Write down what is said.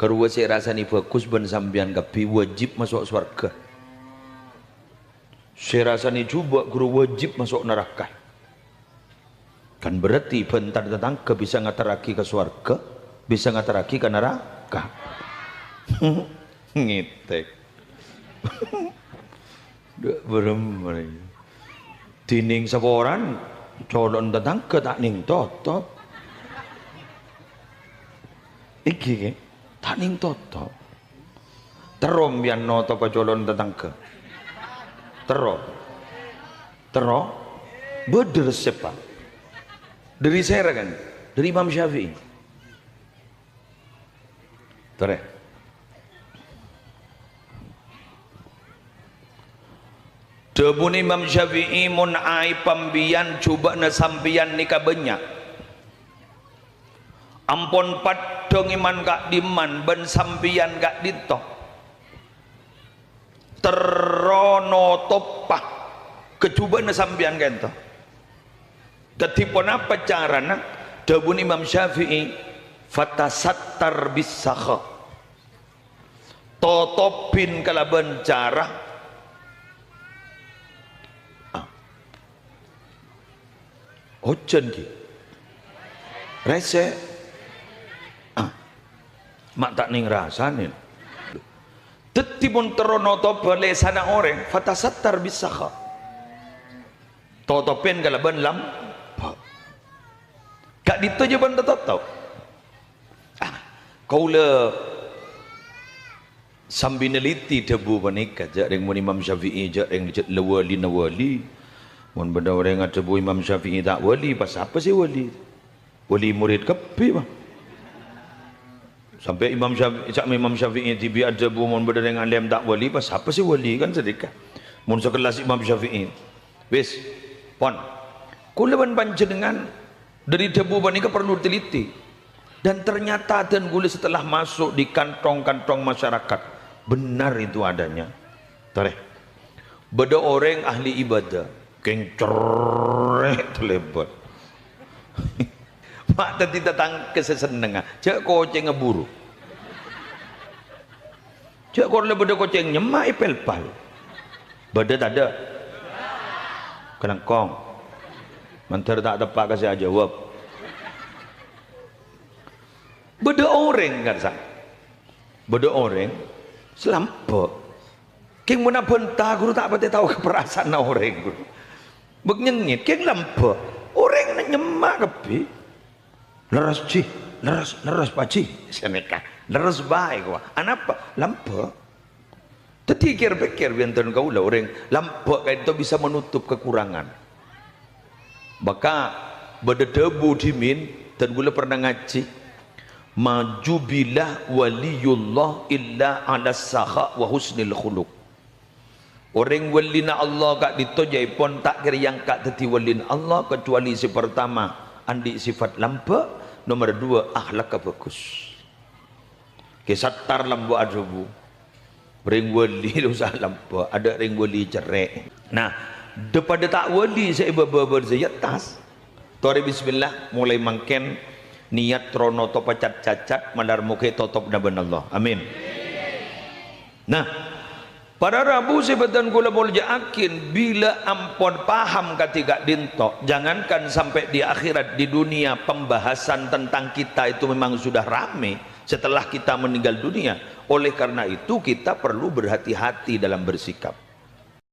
Kerua saya rasani bagus ben sambian kapi wajib masuk surga. Saya rasani coba guru wajib masuk neraka. Kan berarti bentar tetangga bisa ngataraki ke surga, bisa ngataraki ke neraka. Ngitek. Bener. Dining seporan colon tetangga tak ning totop. Iki ke tak ning totop. Terom bian noto pa colon tetangga. Tero bener siapa dari saya kan dari Imam Syafi'i tore debun Imam Syafi'i mun ai pambian coba na sampian nikah banyak ampun padong iman gak diman ben sampian gak ditok terono topah kecuba na sambian gento ketipun apa carana dabun Imam Syafi'i fatasattar bisakha totopin kalaban cara ojen ki rese mak tak ning rasanin tetipun terono toba lesana orang fatasattar bisakha totopin kalaban lam gak dituju ban tetap kau le sambil neliti debu panika jak ring mun Imam Syafi'i jak ring cet lewali nawali mun benda orang ngata debu Imam Syafi'i tak wali pas apa sih wali murid kepi bang sampai Imam Syafi'i tibi ada bu mun benda dengan alim tak wali pas apa sih wali kan sedekah mun sekelas Imam Syafi'i wis pon kula panjenengan dari debu panika perlu teliti dan ternyata dan gula setelah masuk di kantong-kantong masyarakat benar itu adanya tareh beda orang ahli ibadah kengcorek terlebat mak tadi datang kesesenengan cak koceng ngeburu cak kor le beda koceng nyemak ipelpal beda tak ada kenangkong mentar tak tepat kasih jawab beda orang kan sang beda orang selampok keng mana bentah guru tak pati tahu keperasaan orang guru begnyengit keng lampok orang nak nyemak kepi leras cih leras paci seneka leras baik gua anapa lampok terpikir biantan kau lah orang lampok kayak itu bisa menutup kekurangan maka beda debu dimin dan gula pernah ngaji majubilah waliyullah illa ala sakha wa husnil khuluq orang walina Allah kak ditojai pun tak kira yang kak teti walin Allah kecuali si pertama andi sifat lampa nomor dua akhlak bagus kesattar lambu adubu ring wali usah lampa ada ring wali cerek nah daripada tak wali saya berzayat tas tori bismillah mulai mangken niat trono topacat cacat mandar muke totop naban Allah amin nah pada Rabu sebetan gula boleh yakin bila ampun paham ketika dintok jangankan sampai di akhirat di dunia pembahasan tentang kita itu memang sudah rame setelah kita meninggal dunia oleh karena itu kita perlu berhati-hati dalam bersikap